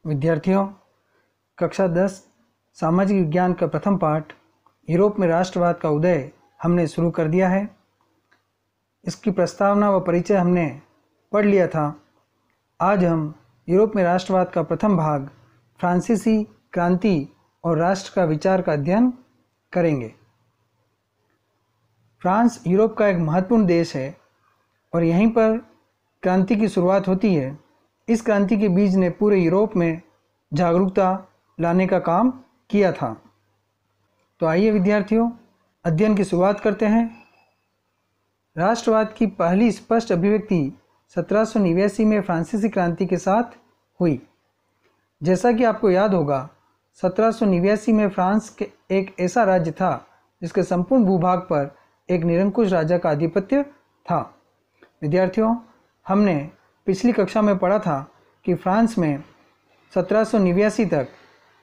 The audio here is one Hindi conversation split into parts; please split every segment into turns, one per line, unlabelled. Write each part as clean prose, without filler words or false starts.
विद्यार्थियों, कक्षा 10 सामाजिक विज्ञान का प्रथम पाठ यूरोप में राष्ट्रवाद का उदय हमने शुरू कर दिया है। इसकी प्रस्तावना व परिचय हमने पढ़ लिया था। आज हम यूरोप में राष्ट्रवाद का प्रथम भाग फ्रांसीसी क्रांति और राष्ट्र का विचार का अध्ययन करेंगे। फ्रांस यूरोप का एक महत्वपूर्ण देश है और यहीं पर क्रांति की शुरुआत होती है। इस क्रांति के बीज ने पूरे यूरोप में जागरूकता लाने का काम किया था। तो आइए विद्यार्थियों, अध्ययन की शुरुआत करते हैं। राष्ट्रवाद की पहली स्पष्ट अभिव्यक्ति 1789 में फ्रांसीसी क्रांति के साथ हुई। जैसा कि आपको याद होगा, 1789 में फ्रांस के एक ऐसा राज्य था जिसके संपूर्ण भूभाग पर एक निरंकुश राजा का आधिपत्य था। विद्यार्थियों, हमने पिछली कक्षा में पढ़ा था कि फ्रांस में 1789 तक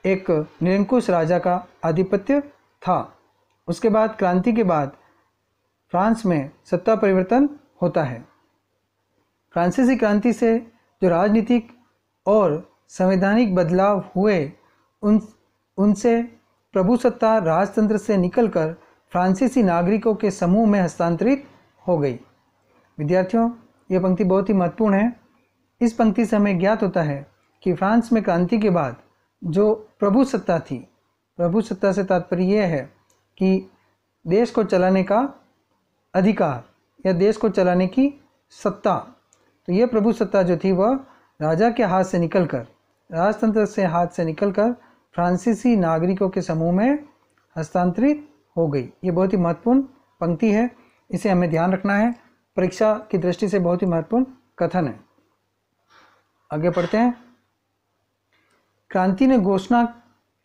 एक निरंकुश राजा का आधिपत्य था। उसके बाद क्रांति के बाद फ्रांस में सत्ता परिवर्तन होता है। फ्रांसीसी क्रांति से जो राजनीतिक और संवैधानिक बदलाव हुए उनसे प्रभुसत्ता राजतंत्र से निकलकर फ्रांसीसी नागरिकों के समूह में हस्तांतरित हो गई। विद्यार्थियों, यह पंक्ति बहुत ही महत्वपूर्ण है। इस पंक्ति से हमें ज्ञात होता है कि फ्रांस में क्रांति के बाद जो प्रभुसत्ता थी, प्रभुसत्ता से तात्पर्य यह है कि देश को चलाने का अधिकार या देश को चलाने की सत्ता, तो यह प्रभुसत्ता जो थी वह राजा के हाथ से निकलकर, राजतंत्र से हाथ से निकलकर फ्रांसीसी नागरिकों के समूह में हस्तांतरित हो गई। ये बहुत ही महत्वपूर्ण पंक्ति है, इसे हमें ध्यान रखना है। परीक्षा की दृष्टि से बहुत ही महत्वपूर्ण कथन है। आगे पढ़ते हैं। क्रांति ने घोषणा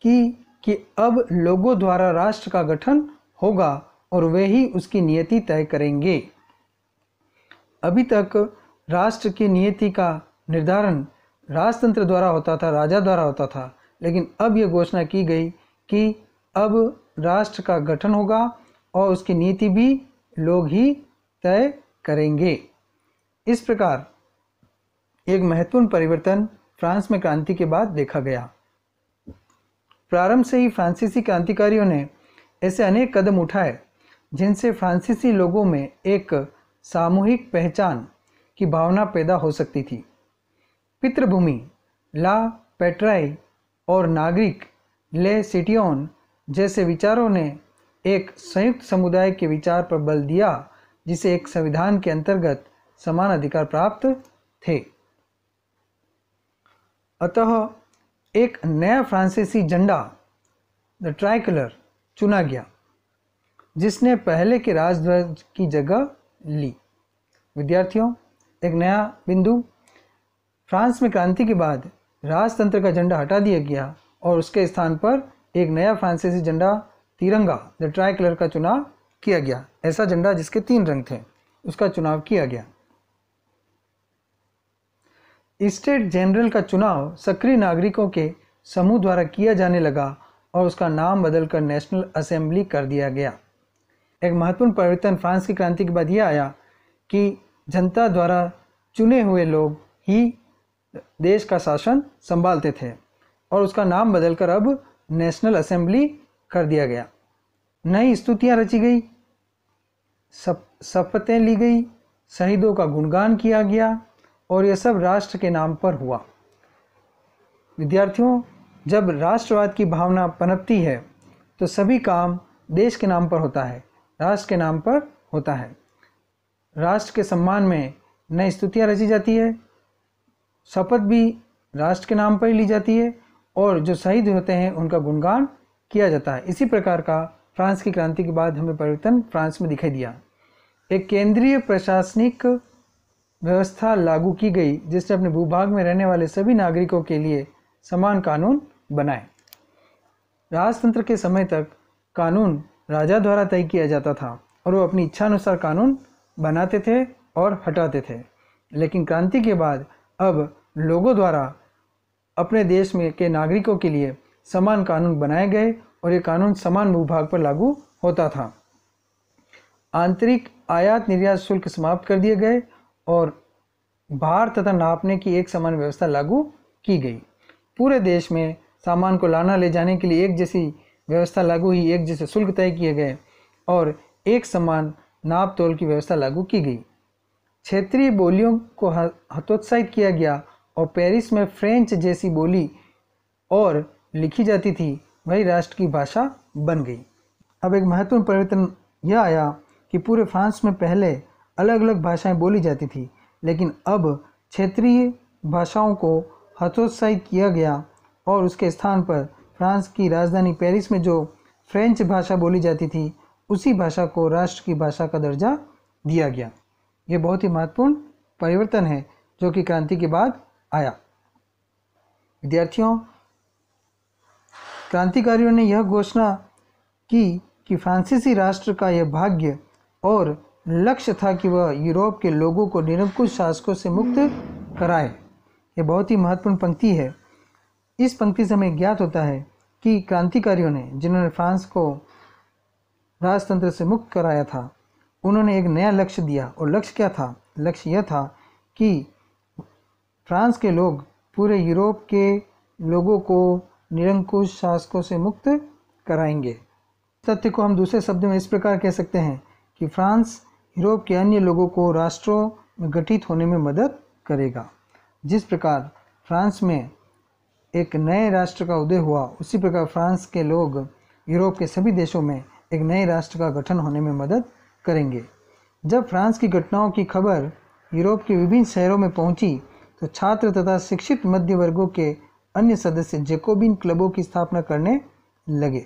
की कि अब लोगों द्वारा राष्ट्र का गठन होगा और वे ही उसकी नियति तय करेंगे। अभी तक राष्ट्र की नियति का निर्धारण राजतंत्र द्वारा होता था, राजा द्वारा होता था, लेकिन अब यह घोषणा की गई कि अब राष्ट्र का गठन होगा और उसकी नीति भी लोग ही तय करेंगे। इस प्रकार एक महत्वपूर्ण परिवर्तन फ्रांस में क्रांति के बाद देखा गया। प्रारंभ से ही फ्रांसीसी क्रांतिकारियों ने ऐसे अनेक कदम उठाए जिनसे फ्रांसीसी लोगों में एक सामूहिक पहचान की भावना पैदा हो सकती थी। पितृभूमि ला पैट्राई और नागरिक ले सिटियोन जैसे विचारों ने एक संयुक्त समुदाय के विचार पर बल दिया, जिसे एक संविधान के अंतर्गत समान अधिकार प्राप्त थे। अतः एक नया फ्रांसीसी झंडा, द ट्राइकलर, चुना गया, जिसने पहले के राजध्वज की जगह ली। विद्यार्थियों, एक नया बिंदु, फ्रांस में क्रांति के बाद राजतंत्र का झंडा हटा दिया गया और उसके स्थान पर एक नया फ्रांसीसी झंडा, तिरंगा, द ट्राइकलर का चुनाव किया गया। ऐसा झंडा जिसके 3 रंग थे, उसका चुनाव किया गया। स्टेट जनरल का चुनाव सक्रिय नागरिकों के समूह द्वारा किया जाने लगा और उसका नाम बदलकर नेशनल असेंबली कर दिया गया। एक महत्वपूर्ण परिवर्तन फ्रांस की क्रांति के बाद यह आया कि जनता द्वारा चुने हुए लोग ही देश का शासन संभालते थे और उसका नाम बदलकर अब नेशनल असेंबली कर दिया गया। नई स्तुतियाँ रची गई, शपथें ली गई, शहीदों का गुणगान किया गया और यह सब राष्ट्र के नाम पर हुआ। विद्यार्थियों, जब राष्ट्रवाद की भावना पनपती है तो सभी काम देश के नाम पर होता है, राष्ट्र के नाम पर होता है। राष्ट्र के सम्मान में नई स्तुतियाँ रची जाती है, शपथ भी राष्ट्र के नाम पर ही ली जाती है और जो शहीद होते हैं उनका गुणगान किया जाता है। इसी प्रकार का फ्रांस की क्रांति के बाद हमें परिवर्तन फ्रांस में दिखाई दिया। एक केंद्रीय प्रशासनिक व्यवस्था लागू की गई जिसने अपने भूभाग में रहने वाले सभी नागरिकों के लिए समान कानून बनाए। राजतंत्र के समय तक कानून राजा द्वारा तय किया जाता था और वो अपनी इच्छानुसार कानून बनाते थे और हटाते थे, लेकिन क्रांति के बाद अब लोगों द्वारा अपने देश में के नागरिकों के लिए समान कानून बनाए गए और ये कानून समान भूभाग पर लागू होता था। आंतरिक आयात निर्यात शुल्क समाप्त कर दिए गए और भार तथा नापने की एक समान व्यवस्था लागू की गई। पूरे देश में सामान को लाना ले जाने के लिए एक जैसी व्यवस्था लागू हुई, एक जैसे शुल्क तय किए गए और एक समान नाप तोल की व्यवस्था लागू की गई। क्षेत्रीय बोलियों को हतोत्साहित किया गया और पेरिस में फ्रेंच जैसी बोली और लिखी जाती थी वही राष्ट्र की भाषा बन गई। अब एक महत्वपूर्ण परिवर्तन यह आया कि पूरे फ्रांस में पहले अलग अलग भाषाएं बोली जाती थी, लेकिन अब क्षेत्रीय भाषाओं को हतोत्साहित किया गया और उसके स्थान पर फ्रांस की राजधानी पेरिस में जो फ्रेंच भाषा बोली जाती थी उसी भाषा को राष्ट्र की भाषा का दर्जा दिया गया। ये बहुत ही महत्वपूर्ण परिवर्तन है जो कि क्रांति के बाद आया। विद्यार्थियों, क्रांतिकारियों ने यह घोषणा की कि फ्रांसीसी राष्ट्र का यह भाग्य और लक्ष्य था कि वह यूरोप के लोगों को निरंकुश शासकों से मुक्त कराए। यह बहुत ही महत्वपूर्ण पंक्ति है। इस पंक्ति से हमें ज्ञात होता है कि क्रांतिकारियों ने, जिन्होंने फ्रांस को राजतंत्र से मुक्त कराया था, उन्होंने एक नया लक्ष्य दिया। और लक्ष्य क्या था? लक्ष्य यह था कि फ्रांस के लोग पूरे यूरोप के लोगों को निरंकुश शासकों से मुक्त कराएंगे। तथ्य को हम दूसरे शब्दों में इस प्रकार कह सकते हैं कि फ्रांस यूरोप के अन्य लोगों को राष्ट्रों में गठित होने में मदद करेगा। जिस प्रकार फ्रांस में एक नए राष्ट्र का उदय हुआ, उसी प्रकार फ्रांस के लोग यूरोप के सभी देशों में एक नए राष्ट्र का गठन होने में मदद करेंगे। जब फ्रांस की घटनाओं की खबर यूरोप के विभिन्न शहरों में पहुंची, तो छात्र तथा शिक्षित मध्य वर्गों के अन्य सदस्य जैकोबिन क्लबों की स्थापना करने लगे।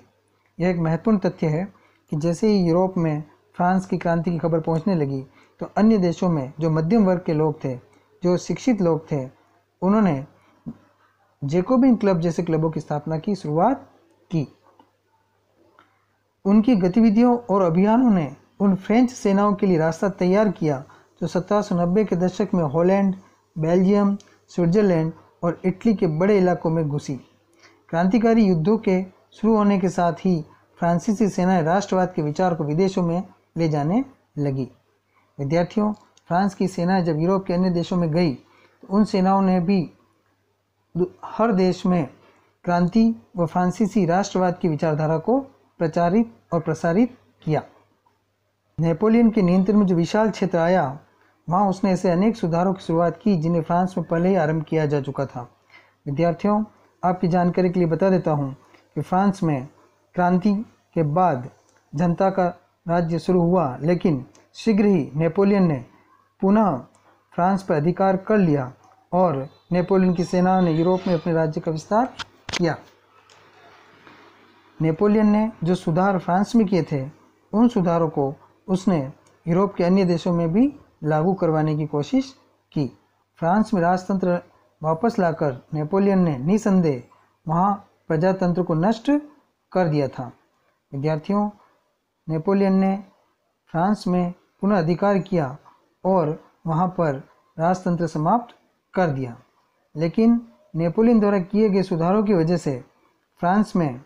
यह एक महत्वपूर्ण तथ्य है कि जैसे ही यूरोप में फ्रांस की क्रांति की खबर पहुंचने लगी, तो अन्य देशों में जो मध्यम वर्ग के लोग थे, जो शिक्षित लोग थे, उन्होंने जैकोबिन क्लब जैसे क्लबों की स्थापना की शुरुआत की। उनकी गतिविधियों और अभियानों ने उन फ्रेंच सेनाओं के लिए रास्ता तैयार किया जो 1790 के दशक में हॉलैंड, बेल्जियम, स्विट्जरलैंड और इटली के बड़े इलाकों में घुसी। क्रांतिकारी युद्धों के शुरू होने के साथ ही फ्रांसीसी सेनाएं राष्ट्रवाद के विचार को विदेशों में ले जाने लगी। विद्यार्थियों, फ्रांस की सेनाएं जब यूरोप के अन्य देशों में गई, तो उन सेनाओं ने भी हर देश में क्रांति व फ्रांसीसी राष्ट्रवाद की विचारधारा को प्रचारित और प्रसारित किया। नेपोलियन के नियंत्रण में जो विशाल क्षेत्र आया, वहाँ उसने ऐसे अनेक सुधारों की शुरुआत की जिन्हें फ्रांस में पहले ही आरंभ किया जा चुका था। विद्यार्थियों, आपकी जानकारी के लिए बता देता हूँ कि फ्रांस में क्रांति के बाद जनता का राज्य शुरू हुआ, लेकिन शीघ्र ही नेपोलियन ने पुनः फ्रांस पर अधिकार कर लिया और नेपोलियन की सेनाओं ने यूरोप में अपने राज्य का विस्तार किया। नेपोलियन ने जो सुधार फ्रांस में किए थे, उन सुधारों को उसने यूरोप के अन्य देशों में भी लागू करवाने की कोशिश की। फ्रांस में राजतंत्र वापस लाकर नेपोलियन ने निसंदेह वहाँ प्रजातंत्र को नष्ट कर दिया था। विद्यार्थियों, नेपोलियन ने फ्रांस में पुनः अधिकार किया और वहाँ पर राजतंत्र समाप्त कर दिया। लेकिन नेपोलियन द्वारा किए गए सुधारों की वजह से फ्रांस में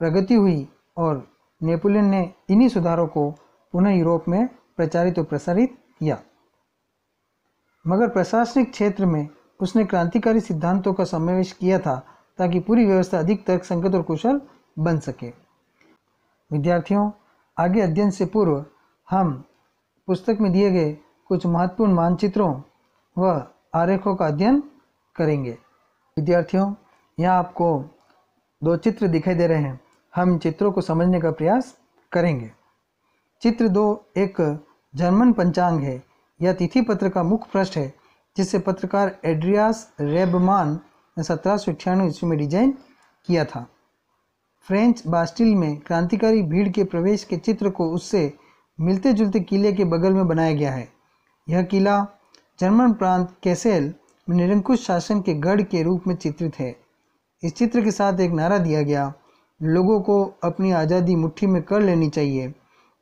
प्रगति हुई और नेपोलियन ने इन्हीं सुधारों को पुनः यूरोप में प्रचारित और प्रसारित किया। मगर प्रशासनिक क्षेत्र में उसने क्रांतिकारी सिद्धांतों का समावेश किया था ताकि पूरी व्यवस्था अधिक तर्कसंगत और कुशल बन सके। विद्यार्थियों, आगे अध्ययन से पूर्व हम पुस्तक में दिए गए कुछ महत्वपूर्ण मानचित्रों व आरेखों का अध्ययन करेंगे। विद्यार्थियों, यहाँ आपको दो चित्र दिखाई दे रहे हैं। हम इन चित्रों को समझने का प्रयास करेंगे। चित्र 2 एक जर्मन पंचांग है। यह तिथि पत्र का मुख्य पृष्ठ है जिसे पत्रकार एड्रियास रेबमान ने 1798 ईस्वी में डिजाइन किया था। फ्रेंच बास्टिल में क्रांतिकारी भीड़ के प्रवेश के चित्र को उससे मिलते जुलते किले के बगल में बनाया गया है। यह किला जर्मन प्रांत कैसेल में निरंकुश शासन के गढ़ के रूप में चित्रित है। इस चित्र के साथ एक नारा दिया गया, लोगों को अपनी आज़ादी मुट्ठी में कर लेनी चाहिए।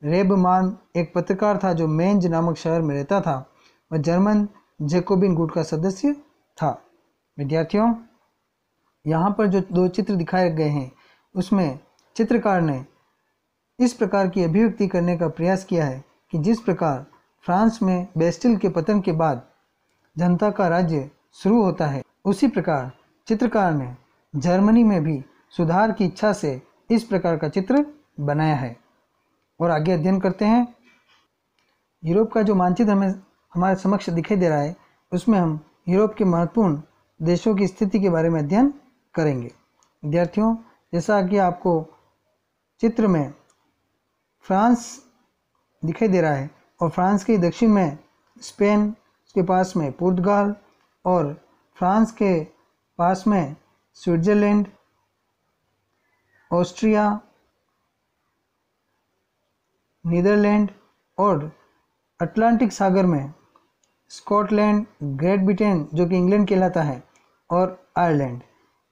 रेबमान एक पत्रकार था जो मेंज नामक शहर में रहता था। वह जर्मन जैकोबिन गुट का सदस्य था। विद्यार्थियों, यहाँ पर जो दो चित्र दिखाए गए हैं, उसमें चित्रकार ने इस प्रकार की अभिव्यक्ति करने का प्रयास किया है कि जिस प्रकार फ्रांस में बेस्टिल के पतन के बाद जनता का राज्य शुरू होता है, उसी प्रकार चित्रकार ने जर्मनी में भी सुधार की इच्छा से इस प्रकार का चित्र बनाया है। और आगे अध्ययन करते हैं। यूरोप का जो मानचित्र हमें हमारे समक्ष दिखाई दे रहा है, उसमें हम यूरोप के महत्वपूर्ण देशों की स्थिति के बारे में अध्ययन करेंगे। विद्यार्थियों, जैसा कि आपको चित्र में फ्रांस दिखाई दे रहा है और फ्रांस के दक्षिण में स्पेन, उसके पास में पुर्तगाल और फ्रांस के पास में स्विट्ज़रलैंड, ऑस्ट्रिया, नीदरलैंड और अटलांटिक सागर में स्कॉटलैंड, ग्रेट ब्रिटेन जो कि इंग्लैंड कहलाता है, और आयरलैंड,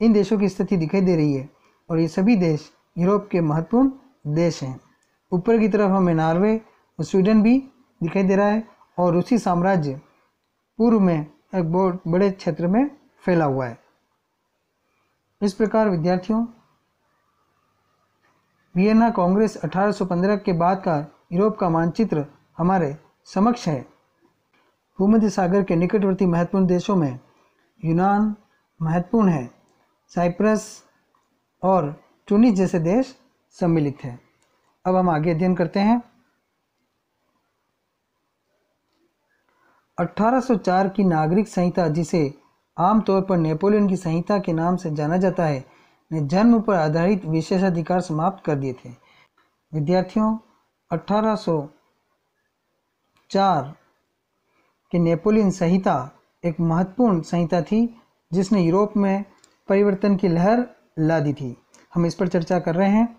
इन देशों की स्थिति दिखाई दे रही है। और ये सभी देश यूरोप के महत्वपूर्ण देश हैं। ऊपर की तरफ हमें नॉर्वे और स्वीडन भी दिखाई दे रहा है और रूसी साम्राज्य पूर्व में एक बहुत बड़े क्षेत्र में फैला हुआ है। इस प्रकार विद्यार्थियों, वियना कांग्रेस 1815 के बाद का यूरोप का मानचित्र हमारे समक्ष है। भूमध्य सागर के निकटवर्ती महत्वपूर्ण देशों में यूनान महत्वपूर्ण है, साइप्रस और ट्यूनिस जैसे देश सम्मिलित हैं। अब हम आगे अध्ययन करते हैं। 1804 की नागरिक संहिता, जिसे आमतौर पर नेपोलियन की संहिता के नाम से जाना जाता है, ने जन्म पर आधारित विशेषाधिकार समाप्त कर दिए थे। विद्यार्थियों, 1804 की नेपोलियन संहिता एक महत्वपूर्ण संहिता थी जिसने यूरोप में परिवर्तन की लहर ला दी थी। हम इस पर चर्चा कर रहे हैं।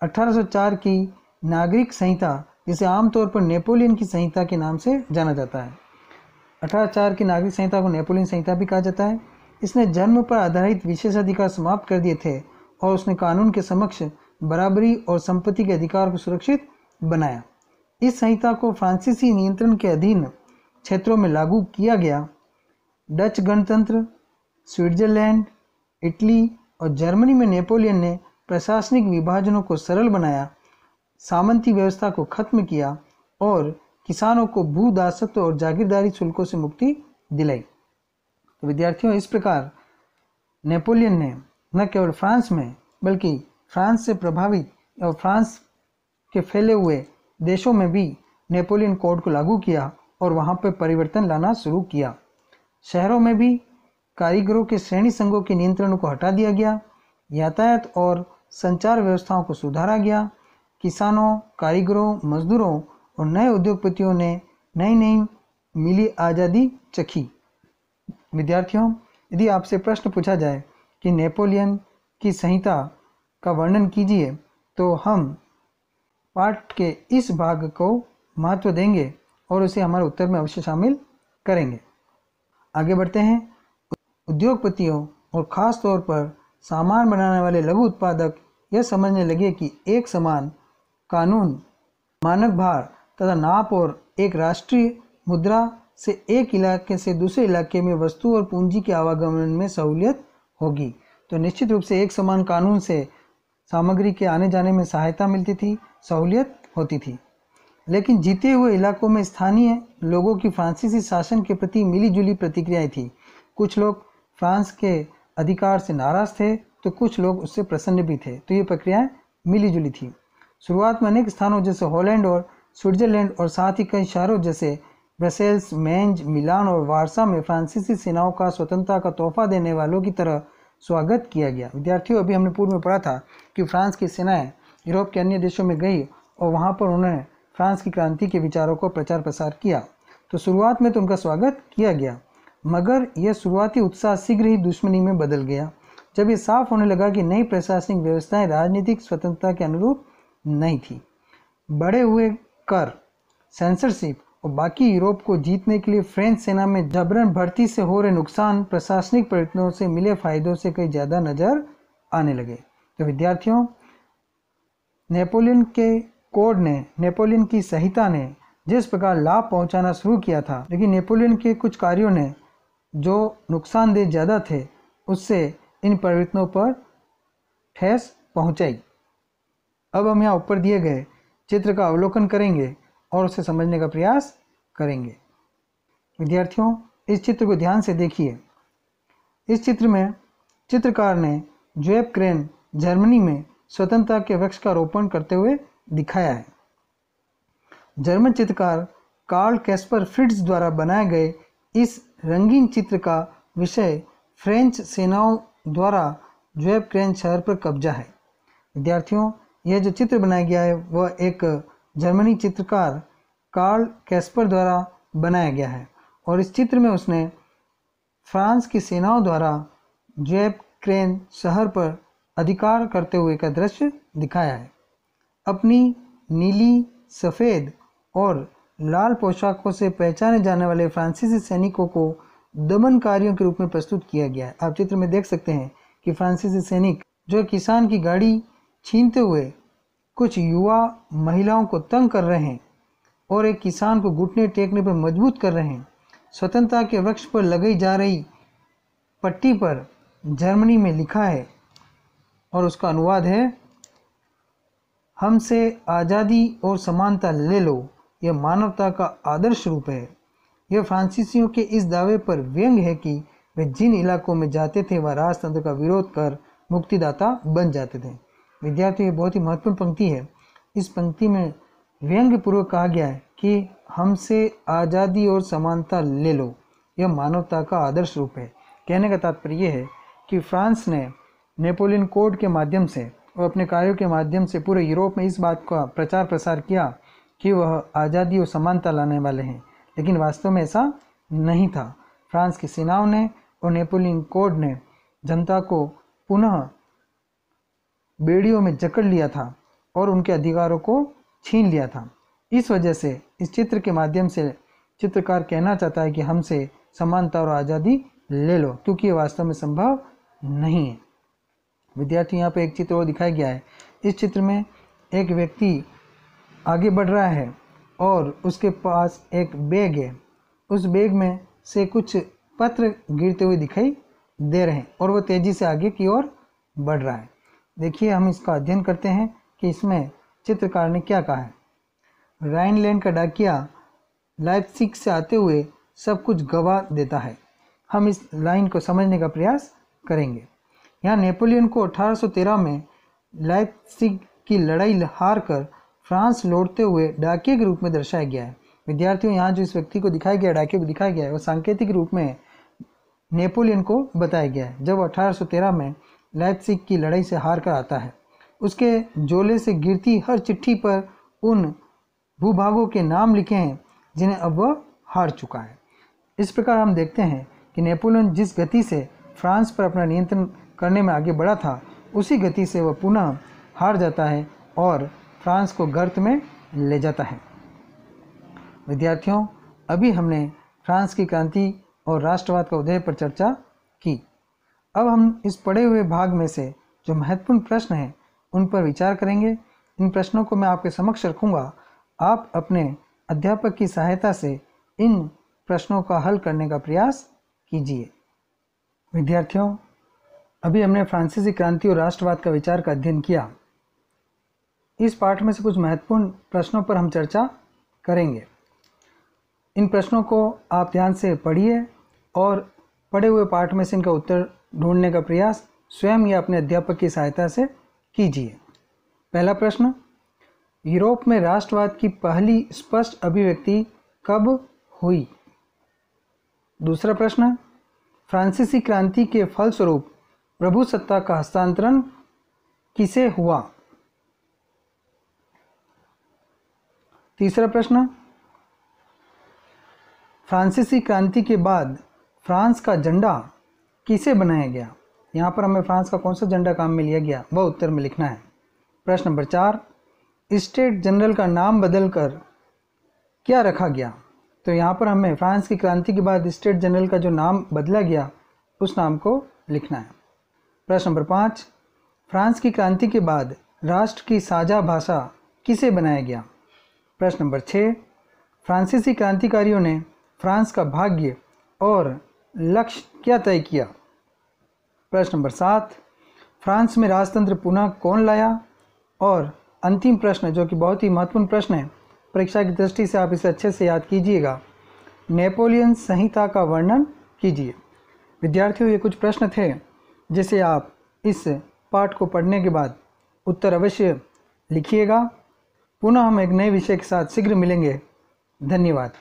1804 की नागरिक संहिता, जिसे आमतौर पर नेपोलियन की संहिता के नाम से जाना जाता है, 1804 की नागरिक संहिता को नेपोलियन संहिता भी कहा जाता है। इसने जन्म पर आधारित विशेषाधिकार समाप्त कर दिए थे और उसने कानून के समक्ष बराबरी और संपत्ति के अधिकार को सुरक्षित बनाया। इस संहिता को फ्रांसीसी नियंत्रण के अधीन क्षेत्रों में लागू किया गया। डच गणतंत्र, स्विट्जरलैंड, इटली और जर्मनी में नेपोलियन ने प्रशासनिक विभाजनों को सरल बनाया, सामंती व्यवस्था को खत्म किया और किसानों को भू दासत्व और जागीरदारी शुल्कों से मुक्ति दिलाई। तो विद्यार्थियों, इस प्रकार नेपोलियन ने न केवल फ्रांस में बल्कि फ्रांस से प्रभावित और फ्रांस के फैले हुए देशों में भी नेपोलियन कोड को लागू किया और वहाँ पर परिवर्तन लाना शुरू किया। शहरों में भी कारीगरों के श्रेणी संघों के नियंत्रणों को हटा दिया गया, यातायात और संचार व्यवस्थाओं को सुधारा गया। किसानों, कारीगरों, मजदूरों और नए उद्योगपतियों ने नई नई मिली आज़ादी चखी। विद्यार्थियों, यदि आपसे प्रश्न पूछा जाए कि नेपोलियन की संहिता का वर्णन कीजिए, तो हम पाठ के इस भाग को महत्व देंगे और उसे हमारे उत्तर में अवश्य शामिल करेंगे। आगे बढ़ते हैं। उद्योगपतियों और ख़ास तौर पर सामान बनाने वाले लघु उत्पादक यह समझने लगे कि एक समान कानून, मानक भार तथा नाप और एक राष्ट्रीय मुद्रा से एक इलाके से दूसरे इलाके में वस्तु और पूंजी के आवागमन में सहूलियत होगी। तो निश्चित रूप से एक समान कानून से सामग्री के आने जाने में सहायता मिलती थी, सहूलियत होती थी। लेकिन जीते हुए इलाकों में स्थानीय लोगों की फ्रांसीसी शासन के प्रति मिलीजुली प्रतिक्रियाएं थी। कुछ लोग फ्रांस के अधिकार से नाराज थे तो कुछ लोग उससे प्रसन्न भी थे। तो ये प्रक्रियाएं मिलीजुली थी। शुरुआत में अनेक स्थानों जैसे हॉलैंड और स्विट्जरलैंड और साथ ही कई शहरों जैसे ब्रसेल्स, मेंज, मिलान और वारसा में फ्रांसीसी सेनाओं का स्वतंत्रता का तोहफा देने वालों की तरह स्वागत किया गया। विद्यार्थियों, अभी हमने पूर्व में पढ़ा था कि फ्रांस की सेनाएं यूरोप के अन्य देशों में गई और वहाँ पर उन्होंने फ्रांस की क्रांति के विचारों को प्रचार प्रसार किया। तो शुरुआत में तो उनका स्वागत किया गया, मगर यह शुरुआती उत्साह शीघ्र ही दुश्मनी में बदल गया जब ये साफ होने लगा कि नई प्रशासनिक व्यवस्थाएं राजनीतिक स्वतंत्रता के अनुरूप नहीं थी। बढ़े हुए कर, सेंसरशिप और बाकी यूरोप को जीतने के लिए फ्रेंच सेना में जबरन भर्ती से हो रहे नुकसान प्रशासनिक प्रयत्नों से मिले फायदों से कहीं ज़्यादा नजर आने लगे। तो विद्यार्थियों, नेपोलियन के कोड ने, नेपोलियन की संहिता ने जिस प्रकार लाभ पहुंचाना शुरू किया था, लेकिन नेपोलियन के कुछ कार्यों ने जो नुकसानदेह ज़्यादा थे उससे इन परिवर्तनों पर ठेस पहुंचाई। अब हम यहाँ ऊपर दिए गए चित्र का अवलोकन करेंगे और उसे समझने का प्रयास करेंगे। विद्यार्थियों, इस चित्र को ध्यान से देखिए। इस चित्र में चित्रकार ने जोसेफ क्रेन जर्मनी में स्वतंत्रता के वृक्ष का रोपण करते हुए दिखाया है। जर्मन चित्रकार कार्ल कैस्पर फ्रिट्ज द्वारा बनाए गए इस रंगीन चित्र का विषय फ्रेंच सेनाओं द्वारा जोसेफ क्रेन शहर पर कब्जा है। विद्यार्थियों, यह जो चित्र बनाया गया है वह एक जर्मनी चित्रकार कार्ल कैस्पर द्वारा बनाया गया है और इस चित्र में उसने फ्रांस की सेनाओं द्वारा जोसेफ क्रेन शहर पर अधिकार करते हुए का दृश्य दिखाया है। अपनी नीली, सफ़ेद और लाल पोशाकों से पहचाने जाने वाले फ्रांसीसी सैनिकों को दमनकारियों के रूप में प्रस्तुत किया गया है। आप चित्र में देख सकते हैं कि फ्रांसीसी सैनिक जो किसान की गाड़ी छीनते हुए कुछ युवा महिलाओं को तंग कर रहे हैं और एक किसान को घुटने टेकने पर मजबूर कर रहे हैं। स्वतंत्रता के वृक्ष पर लगाई जा रही पट्टी पर जर्मनी में लिखा है और उसका अनुवाद है, हमसे आज़ादी और समानता ले लो, यह मानवता का आदर्श रूप है। यह फ्रांसीसियों के इस दावे पर व्यंग्य है कि वे जिन इलाकों में जाते थे वह राजतंत्र का विरोध कर मुक्तिदाता बन जाते थे। विद्यार्थियों, ये बहुत ही महत्वपूर्ण पंक्ति है। इस पंक्ति में व्यंग्य पूर्वक कहा गया है कि हमसे आज़ादी और समानता ले लो, यह मानवता का आदर्श रूप है। कहने का तात्पर्य यह है कि फ्रांस ने नेपोलियन कोड के माध्यम से और अपने कार्यों के माध्यम से पूरे यूरोप में इस बात का प्रचार प्रसार किया कि वह आज़ादी और समानता लाने वाले हैं, लेकिन वास्तव में ऐसा नहीं था। फ्रांस की सेनाओं ने और नेपोलियन कोड ने जनता को पुनः बेड़ियों में जकड़ लिया था और उनके अधिकारों को छीन लिया था। इस वजह से इस चित्र के माध्यम से चित्रकार कहना चाहता है कि हमसे समानता और आज़ादी ले लो, क्योंकि ये वास्तव में संभव नहीं है। विद्यार्थी, यहाँ पे एक चित्र और दिखाया गया है। इस चित्र में एक व्यक्ति आगे बढ़ रहा है और उसके पास एक बैग है। उस बैग में से कुछ पत्र गिरते हुए दिखाई दे रहे हैं और वह तेज़ी से आगे की ओर बढ़ रहा है। देखिए, हम इसका अध्ययन करते हैं कि इसमें चित्रकार ने क्या कहा है। राइनलैंड का डाकिया लाइप्जिग से आते हुए सब कुछ गवा देता है। हम इस लाइन को समझने का प्रयास करेंगे। यहाँ नेपोलियन को 1813 में लाइप्जिग की लड़ाई हार कर फ्रांस लौटते हुए डाकिये के रूप में दर्शाया गया है। विद्यार्थियों, यहाँ जो इस व्यक्ति को दिखाया गया, डाकिये को दिखाया गया है, वह सांकेतिक रूप में नेपोलियन को बताया गया है। जब 1813 में लाइप्जिग की लड़ाई से हार कर आता है, उसके झोले से गिरती हर चिट्ठी पर उन भूभागों के नाम लिखे हैं जिन्हें अब वह हार चुका है। इस प्रकार हम देखते हैं कि नेपोलियन जिस गति से फ्रांस पर अपना नियंत्रण करने में आगे बढ़ा था, उसी गति से वह पुनः हार जाता है और फ्रांस को गर्त में ले जाता है। विद्यार्थियों, अभी हमने फ्रांस की क्रांति और राष्ट्रवाद का उदय पर चर्चा की। अब हम इस पढ़े हुए भाग में से जो महत्वपूर्ण प्रश्न हैं उन पर विचार करेंगे। इन प्रश्नों को मैं आपके समक्ष रखूँगा। आप अपने अध्यापक की सहायता से इन प्रश्नों का हल करने का प्रयास कीजिए। विद्यार्थियों, अभी हमने फ्रांसीसी क्रांति और राष्ट्रवाद का विचार का अध्ययन किया। इस पाठ में से कुछ महत्वपूर्ण प्रश्नों पर हम चर्चा करेंगे। इन प्रश्नों को आप ध्यान से पढ़िए और पढ़े हुए पाठ में से इनका उत्तर ढूंढने का प्रयास स्वयं या अपने अध्यापक की सहायता से कीजिए। पहला प्रश्न, यूरोप में राष्ट्रवाद की पहली स्पष्ट अभिव्यक्ति कब हुई? दूसरा प्रश्न, फ्रांसीसी क्रांति के फलस्वरूप प्रभुसत्ता का हस्तांतरण किसे हुआ? तीसरा प्रश्न, फ्रांसीसी क्रांति के बाद फ्रांस का झंडा किसे बनाया गया? यहाँ पर हमें फ्रांस का कौन सा झंडा काम में लिया गया वह उत्तर में लिखना है। प्रश्न नंबर 4, स्टेट जनरल का नाम बदलकर क्या रखा गया? तो यहाँ पर हमें फ्रांस की क्रांति के बाद स्टेट जनरल का जो नाम बदला गया उस नाम को लिखना है। प्रश्न नंबर 5, फ्रांस की क्रांति के बाद राष्ट्र की साझा भाषा किसे बनाया गया? प्रश्न नंबर 6, फ्रांसीसी क्रांतिकारियों ने फ्रांस का भाग्य और लक्ष्य क्या तय किया? प्रश्न नंबर 7, फ्रांस में राजतंत्र पुनः कौन लाया? और अंतिम प्रश्न जो कि बहुत ही महत्वपूर्ण प्रश्न है, परीक्षा की दृष्टि से आप इसे अच्छे से याद कीजिएगा। नेपोलियन संहिता का वर्णन कीजिए। विद्यार्थियों, ये कुछ प्रश्न थे जिसे आप इस पाठ को पढ़ने के बाद उत्तर अवश्य लिखिएगा। पुनः हम एक नए विषय के साथ शीघ्र मिलेंगे। धन्यवाद।